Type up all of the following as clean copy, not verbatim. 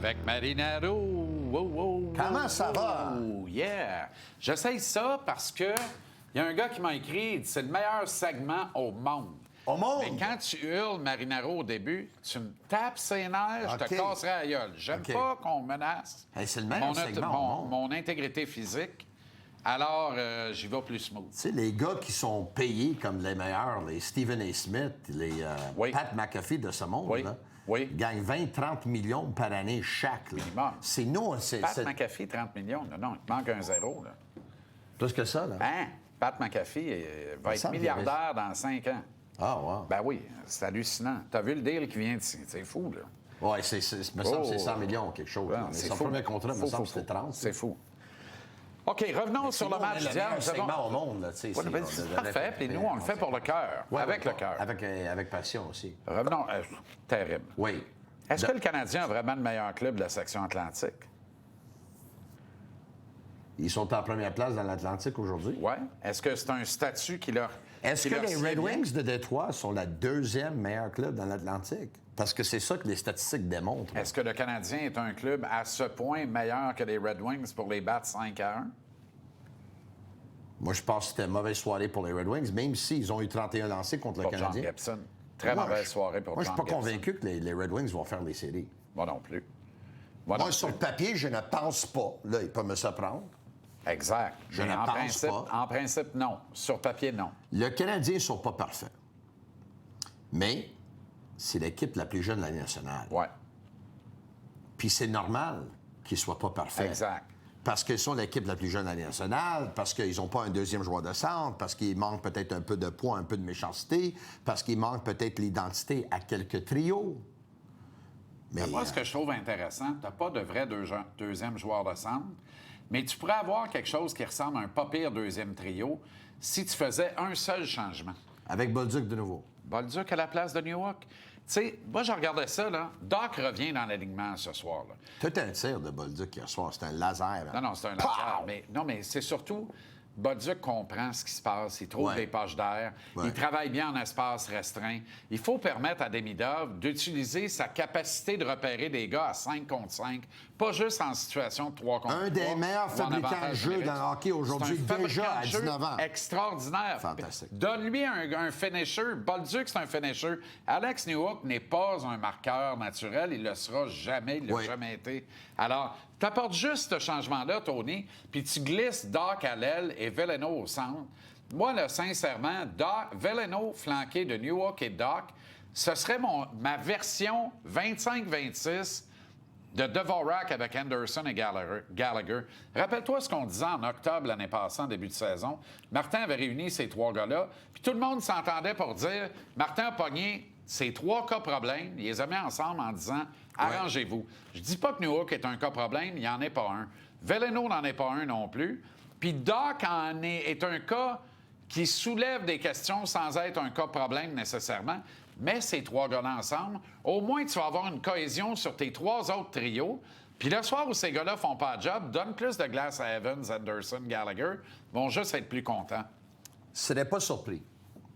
avec Marinaro. Comment ça va? Yeah! J'essaye ça parce que il y a un gars qui m'a écrit, il dit, c'est le meilleur segment au monde. Au monde? Mais quand tu hurles Marinaro au début, tu me tapes ses nerfs, je te OK. casserai la gueule. J'aime pas qu'on menace Hey, c'est le meilleur segment au monde. mon intégrité physique. Alors, j'y vais plus smooth. Tu sais, les gars qui sont payés comme les meilleurs, les Stephen A. Smith, les Oui. Pat McAfee de ce monde, Oui. là, Oui. gagnent 20-30 millions par année chaque. Là. Minimum. C'est nous, c'est Pat McAfee, 30 millions. Non, il te manque un zéro. Là. plus que ça. Là. Hein? Pat McAfee va être semble milliardaire dans 5 ans. Ah, wow. Ben oui, c'est hallucinant. T'as vu le deal qui vient d'ici? C'est fou, là. Oui, me semble que c'est 100 millions quelque chose. Ouais, là. Mais c'est son fou. premier contrat, me Fou, semble que fou, c'était 30. C'est fou. OK, revenons sur le match C'est d'hier. le Nous avons- segment au monde. Là, tu sais, Ouais, ben, c'est parfait, puis nous, on le fait pour le cœur, Ouais, avec ouais, le cœur. Avec passion aussi. Revenons. Terrible. Oui. Est-ce que le Canadien a vraiment le meilleur club de la section Atlantique? Ils sont en première place dans l'Atlantique aujourd'hui. Oui. Est-ce que c'est un statut qui leur. Est-ce qui que leur les sied Red bien? Wings de Détroit sont la deuxième meilleure club dans l'Atlantique? Parce que c'est ça que les statistiques démontrent. Est-ce que le Canadien est un club à ce point meilleur que les Red Wings pour les battre 5-1? Moi, je pense que c'était une mauvaise soirée pour les Red Wings, même s'ils ont eu 31 lancés contre le Pour John Canadien. Gibson. Très Moi, mauvaise je- soirée pour Moi, je John suis pas Gibson. convaincu que les Red Wings vont faire les séries. Moi non plus. Moi non Moi, sur le plus. papier, je ne pense pas. Là, ils peuvent me surprendre. Exact. Je Mais ne en pense principe, pas. En principe, non. Sur papier, non. Le Canadien ne sont pas parfaits. Mais c'est l'équipe la plus jeune de la Ligue nationale. Ouais. Puis c'est normal qu'ils ne soient pas parfaits. Exact. Parce qu'ils sont l'équipe la plus jeune de la Ligue nationale, parce qu'ils n'ont pas un deuxième joueur de centre, parce qu'il manque peut-être un peu de poids, un peu de méchanceté, parce qu'il manque peut-être l'identité à quelques trios. Mais Moi, ce que je trouve intéressant, tu n'as pas de vrai deuxième joueur de centre, mais tu pourrais avoir quelque chose qui ressemble à un pas pire deuxième trio si tu faisais un seul changement. avec Bolduc de nouveau. Bolduc à la place de New York. Tu sais, moi, je regardais ça, là. Doc revient dans l'alignement ce soir, là. Tout un tir de Bolduc hier soir, c'était un laser. Non, c'est un laser. Mais c'est surtout, Bolduc comprend ce qui se passe. Il trouve Ouais. des poches d'air. Ouais. Il travaille bien en espace restreint. Il faut permettre à Demidov d'utiliser sa capacité de repérer des gars à 5 contre 5, pas juste en situation de 3 contre 3. Un des meilleurs ou en fabricants de avantage jeu numérique. dans le hockey aujourd'hui, C'est un déjà fabricant à de jeu 19 ans. extraordinaire. Fantastique. Donne-lui un finisher. Bolduc, c'est un finisher. Alex Newhook n'est pas un marqueur naturel. Il ne le sera jamais. Il ne l'a Oui. jamais été. Alors, tu apportes juste ce changement-là, Tony, puis tu glisses Doc à l'aile et Veleno au centre. Moi, là, sincèrement, Veleno flanqué de Newhook et Doc, ce serait ma version 25-26 de Dvorak avec Anderson et Gallagher. Rappelle-toi ce qu'on disait en octobre l'année passée, en début de saison. Martin avait réuni ces trois gars-là, puis tout le monde s'entendait pour dire Martin a pogné ces trois cas problèmes, il les a mis ensemble en disant arrangez-vous. Je dis pas que Newhook est un cas problème, il n'y en est pas un. Veleno n'en est pas un non plus. Puis Doc est un cas qui soulève des questions sans être un cas problème nécessairement. Mais ces trois gars-là ensemble, au moins tu vas avoir une cohésion sur tes trois autres trios. Puis le soir où ces gars-là font pas le job, donne plus de glace à Evans, Anderson, Gallagher, vont juste être plus contents. Je ne serais pas surpris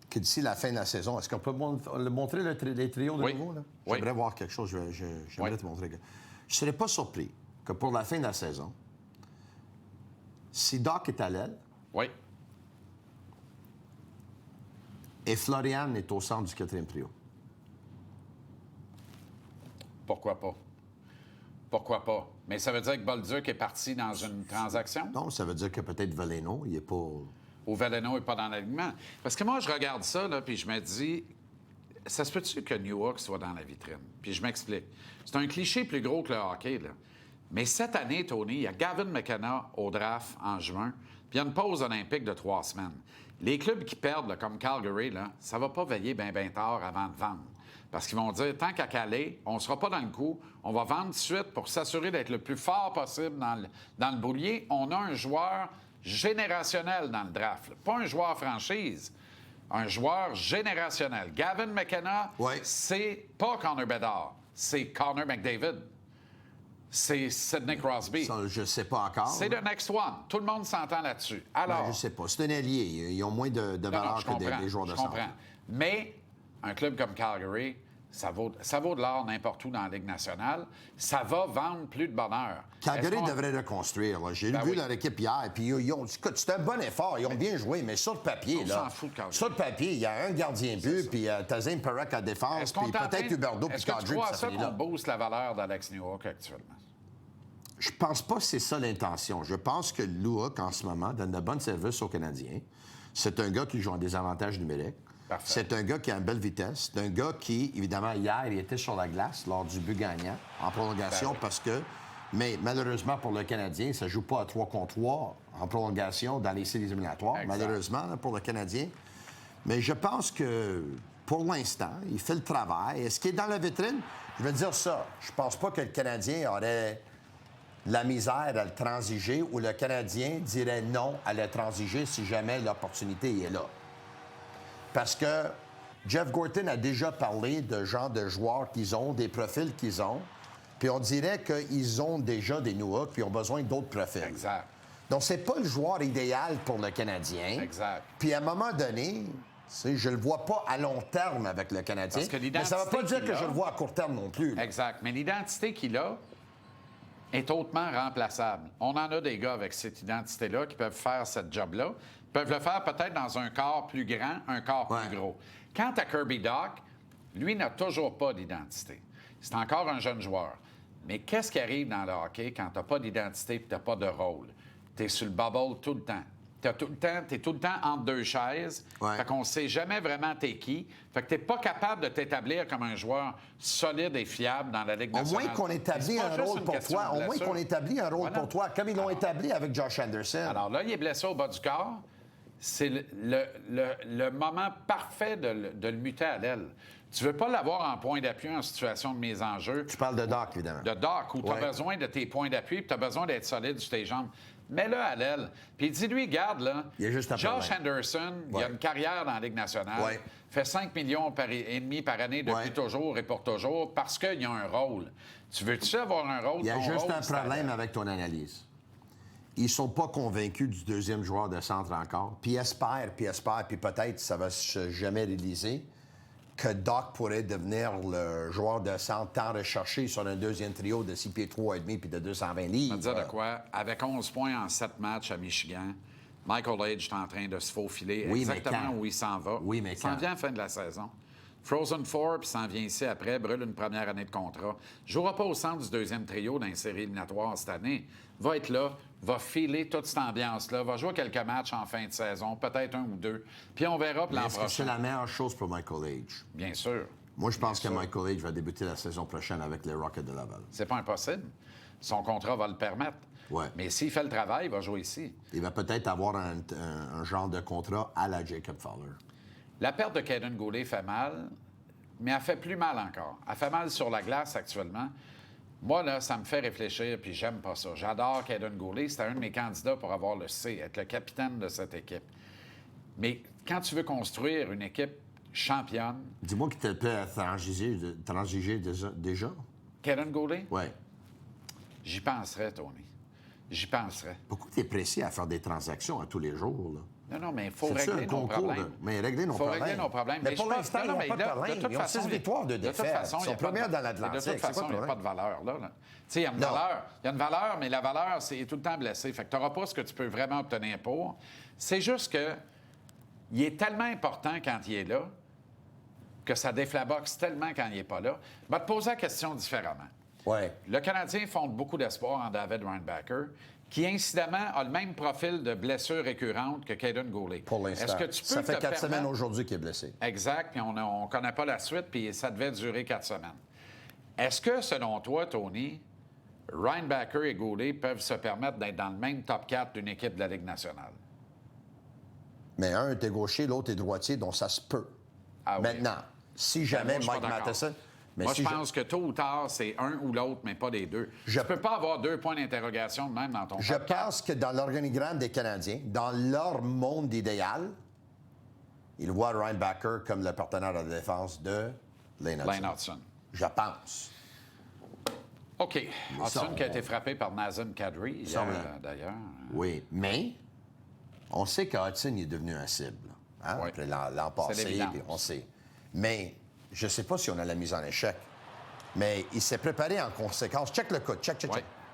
que d'ici la fin de la saison, est-ce qu'on peut montrer les trios de Oui. nouveau? Là? Oui. J'aimerais voir quelque chose. J'aimerais Oui. te montrer. Je ne serais pas surpris que pour la fin de la saison, si Doc est à l'aile Oui. et Florian est au centre du quatrième trio. Pourquoi pas? Pourquoi pas? Mais ça veut dire que Bolduc est parti dans une transaction? Non, ça veut dire que peut-être Veleno, il n'est pas... Ou Veleno n'est pas dans l'alignement? Parce que moi, je regarde ça, là, puis je me dis, ça se peut-tu que Newhook soit dans la vitrine? Puis je m'explique. C'est un cliché plus gros que le hockey, là. Mais cette année, Tony, il y a Gavin McKenna au draft en juin, puis il y a une pause olympique de 3 semaines. Les clubs qui perdent, là, comme Calgary, là, ça va pas veiller bien tard avant de vendre. Parce qu'ils vont dire, tant qu'à Calais, on ne sera pas dans le coup, on va vendre tout de suite pour s'assurer d'être le plus fort possible dans le boulier. On a un joueur générationnel dans le draft, là. Pas un joueur franchise, un joueur générationnel. Gavin McKenna, Ouais. c'est pas Connor Bedard, c'est Connor McDavid. C'est Sidney Crosby. Ça, je ne sais pas encore. C'est le next one. Tout le monde s'entend là-dessus. Alors, Ben, je ne sais pas. C'est un allié. Ils ont moins de non, valeur je que comprends, des joueurs de je centre. comprends. Mais un club comme Calgary ça vaut de l'or n'importe où dans la Ligue nationale. Ça va vendre plus de bonheur. Calgary devrait reconstruire. Là. J'ai vu leur équipe hier, puis écoute, c'est un bon effort. Ils ont bien joué, mais sur le papier, on là. s'en fout de Calgary. Sur le papier, il y a un gardien but, puis Tazim Perek à défense, puis peut-être Huberdeau, puis Kadri, puis ça Est-ce que tu finit crois là. ça qu'on booste la valeur d'Alex Newhook actuellement? Je pense pas que c'est ça l'intention. Je pense que Newhook, en ce moment, donne de bons services aux Canadiens. C'est un gars qui joue en désavantage numérique. Parfait. C'est un gars qui a une belle vitesse. C'est un gars qui, évidemment, hier, il était sur la glace lors du but gagnant, en prolongation, parce que... Mais malheureusement, pour le Canadien, ça ne joue pas à 3 contre 3 en prolongation dans les séries éliminatoires, Exact. malheureusement, là, pour le Canadien. Mais je pense que, pour l'instant, il fait le travail. Est-ce qu'il est dans la vitrine? Je veux dire ça. Je pense pas que le Canadien aurait la misère à le transiger ou le Canadien dirait non à le transiger si jamais l'opportunité est là. Parce que Jeff Gorton a déjà parlé de genre de joueurs qu'ils ont, des profils qu'ils ont, puis on dirait qu'ils ont déjà des Newhook puis ils ont besoin d'autres profils. Exact. Donc, c'est pas le joueur idéal pour le Canadien. Exact. Puis à un moment donné, je le vois pas à long terme avec le Canadien. Parce que mais ça ne veut pas dire l'identité que qu'il je a- le vois à court terme non plus. là. Exact. Mais l'identité qu'il a est hautement remplaçable. On en a des gars avec cette identité-là qui peuvent faire cette job-là. Ils peuvent le faire peut-être dans un corps plus grand, un corps Ouais. plus gros. Quant à Kirby Dach, lui n'a toujours pas d'identité. C'est encore un jeune joueur. Mais qu'est-ce qui arrive dans le hockey quand tu n'as pas d'identité et tu n'as pas de rôle? Tu es sur le bubble tout le temps. Tu es tout le temps entre deux chaises. Ouais. Fait qu'on ne sait jamais vraiment t'es qui. Fait que tu n'es pas capable de t'établir comme un joueur solide et fiable dans la Ligue Au nationale. moins qu'on établit Et c'est pas un juste rôle une pour question toi. de Au moins blessure. qu'on établit un rôle Voilà. pour toi, comme ils l'ont établi avec Josh Anderson. Alors là, il est blessé au bas du corps. C'est le moment parfait de le muter à l'aile. Tu veux pas l'avoir en point d'appui en situation de mise en jeu. Tu parles de Doc, évidemment. De Doc, où tu as Ouais. besoin de tes points d'appui et tu as besoin d'être solide sur tes jambes. Mets-le à l'aile. Puis dis-lui, garde, là, Il y a juste un Josh problème. Anderson, il Ouais. a une carrière dans la Ligue nationale, Ouais. fait 5 millions et demi par année depuis Ouais. toujours et pour toujours parce qu'il a un rôle. Tu veux-tu avoir un rôle? Il y a Ton juste rôle, un c'est à problème l'aile. avec ton analyse. Ils sont pas convaincus du deuxième joueur de centre encore. Puis espèrent, puis peut-être ça va se jamais réaliser que Doc pourrait devenir le joueur de centre tant recherché sur un deuxième trio de 6 pieds 3,5 puis de 220 Je livres. vais te dire de quoi? Avec 11 points en 7 matchs à Michigan, Michael Age est en train de se faufiler Oui, mais exactement quand? où il s'en va. Oui, mais il s'en quand? vient à la fin de la saison. Frozen Four, puis s'en vient ici après, brûle une première année de contrat. Ne jouera pas au centre du deuxième trio dans les séries éliminatoires cette année. Va être là, va filer toute cette ambiance-là, va jouer quelques matchs en fin de saison, peut-être un ou deux. Puis on verra pour Mais l'an est-ce que c'est prochain. la meilleure chose pour Michael Age? Bien sûr. Moi, je pense que Bien sûr. Michael Age va débuter la saison prochaine avec les Rockets de Laval. C'est pas impossible. Son contrat va le permettre. Ouais. Mais s'il fait le travail, il va jouer ici. Il va peut-être avoir un genre de contrat à la Jacob Fowler. La perte de Caden Goulet fait mal, mais elle fait plus mal encore. Elle fait mal sur la glace actuellement. Moi, là, ça me fait réfléchir, puis j'aime pas ça. J'adore Caden Goulet. C'était un de mes candidats pour avoir le C, être le capitaine de cette équipe. Mais quand tu veux construire une équipe championne, Dis-moi qu'il te plaît à transiger déjà? Caden Goulet, Oui. j'y penserais, Tony. J'y penserais. Pourquoi tu es pressé à faire des transactions à tous les jours? Là? Non, mais il faut C'est ça, régler un nos concours. problèmes. Mais régler nos faut problèmes. régler nos problèmes. Mais pour je pense- l'instant, non, ils n'ont mais pas de problème. toute Ils ont façon, 6 victoires, 2 de toute défaites. façon, Ils il y sont a pas de- premiers dans De l'Atlantique. toute C'est façon, quoi il le n'y a pas de problème? valeur, là. Tu sais, il y a une Non. valeur. Il y a une valeur, mais la valeur, c'est tout le temps blessé. Fait que tu n'auras pas ce que tu peux vraiment obtenir pour. C'est juste que il est tellement important quand il est là que ça déflaboxe tellement quand il n'est pas là. Je vais te poser la question différemment. Oui. Le Canadien fonde beaucoup d'espoir en David Reinbacher, qui, incidemment, a le même profil de blessure récurrente que Caden Goulet. Pour l'instant. Est-ce que tu peux Ça fait te 4 semaines permettre- aujourd'hui qu'il est blessé. Exact, puis on ne connaît pas la suite, puis ça devait durer 4 semaines. Est-ce que, selon toi, Tony, Reinbacher et Goulet peuvent se permettre d'être dans le même top 4 d'une équipe de la Ligue nationale? Mais un est gaucher, l'autre est droitier, donc ça se peut. Ah oui. Maintenant, si jamais Moi, je suis Mike pas d'accord. Matheson... Mais Moi, si je pense que tôt ou tard, c'est un ou l'autre, mais pas les deux. Je- Tu peux pas avoir 2 points d'interrogation de même dans ton Je top 4. pense que dans l'organigramme des Canadiens, dans leur monde idéal, ils voient Reinbacher comme le partenaire de défense de Lane Hudson. Lane Hudson. Je pense. OK. ça, Hudson qui a été frappé par Nazem Kadri, Ça, hier, on- d'ailleurs. Oui, mais on sait que Hudson est devenu un cible hein, Oui. après l'an passé, l'évidence. puis on sait. Mais je ne sais pas si on a la mise en échec, mais il s'est préparé en conséquence. Check le coup. Check.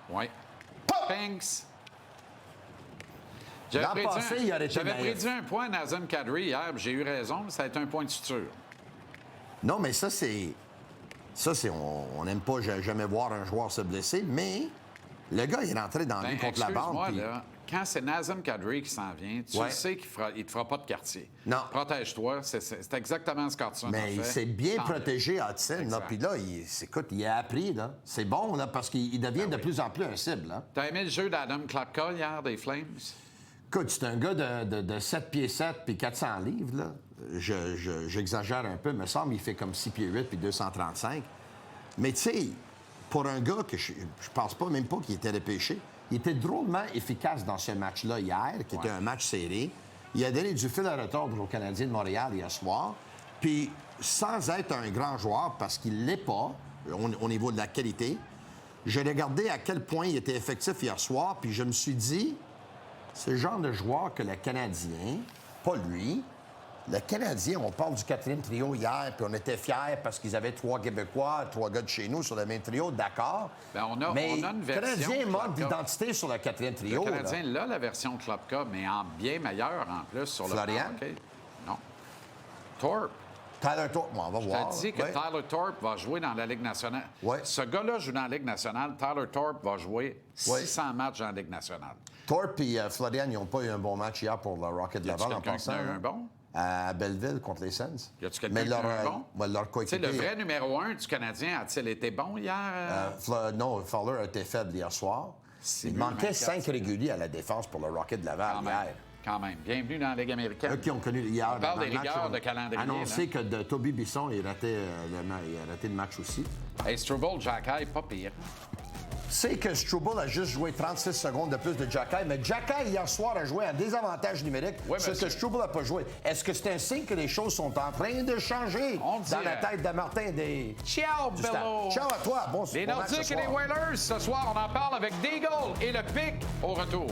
Oui. Pop! Pinks. L'an passé, il aurait été J'avais naïf. prédit un point à Nazem Kadri hier, puis j'ai eu raison, mais ça a été un point de suture. Non, mais ça, c'est... On n'aime pas jamais voir un joueur se blesser, mais le gars, il est rentré dans lui contre la bande. Excuse-moi, puis- là, quand c'est Nazem Kadri qui s'en vient, tu Ouais. sais qu'il ne te fera pas de quartier. Non. Protège-toi, c'est exactement ce qu'Hudson a fait. Mais il s'est bien Tant mieux. protégé, Hudson. Là, Exact. puis là, écoute, il a appris. Là. C'est bon, là, parce qu'il devient de plus en plus un cible. Là. T'as aimé le jeu d'Adam Klapka hier des Flames? Écoute, c'est un gars de 7 pieds 7 puis 400 livres. Là. J'exagère un peu, me semble, il fait comme 6 pieds 8 puis 235. Mais tu sais, pour un gars que je pense pas même pas qu'il était repêché, il était drôlement efficace dans ce match-là hier, qui était un match serré. Il a donné du fil à retordre aux Canadiens de Montréal hier soir. Puis, sans être un grand joueur, parce qu'il ne l'est pas, au niveau de la qualité, j'ai regardé à quel point il était effectif hier soir, puis je me suis dit, c'est le genre de joueur que le Canadien, pas lui, le Canadien, on parle du 4e trio hier, puis on était fiers parce qu'ils avaient 3 Québécois, 3 gars de chez nous sur le même trio, d'accord. Ben, on a mais une version le Canadien de manque Klapka. d'identité sur le 4e trio. Le là. Canadien l'a, la version Klapka, mais en bien meilleur en plus sur Florian? le plan hockey. Non. Torp. Tyler Thorpe, bon, on va Je voir. te dis que Ouais. Tyler Thorpe va jouer dans la Ligue nationale. Ouais. Ce gars-là joue dans la Ligue nationale. Tyler Thorpe va jouer 600 matchs dans la Ligue nationale. Thorpe et Florian, ils n'ont pas eu un bon match hier pour le Rocket de Y a-tu Laval en quelqu'un qui passant. en a eu là. un bon? À Belleville contre les Sens. Y a-tu quelqu'un Mais qui en a leur, eu un bon? leur Tu sais, coéquipier... le vrai numéro 1 du Canadien, a-t-il été bon hier? Non, Fowler a été faible hier soir. C'est Il mieux, manquait 24, 5 réguliers à la défense pour le Rocket de Laval Quand hier. même. Quand même. Bienvenue dans la Ligue américaine. Eux qui ont connu hier. On parle dans des le match, rigueurs de calendrier, annoncé que de Toby Bisson, il ratait le match aussi. Hey, Struble, Jacky, pas pire. C'est que Struble a juste joué 36 secondes de plus de Jacky, mais Jacky, hier soir, a joué en désavantage numérique, Oui, ce monsieur. que Struble n'a pas joué. Est-ce que c'est un signe que les choses sont en train de changer On dans la dirait. tête de Martin des... Ciao, du stade? Bello! Ciao à toi. Bon, Les bon match ce Nordiques et les soir. Whalers, ce soir, on en parle avec Deagle et le pic au retour.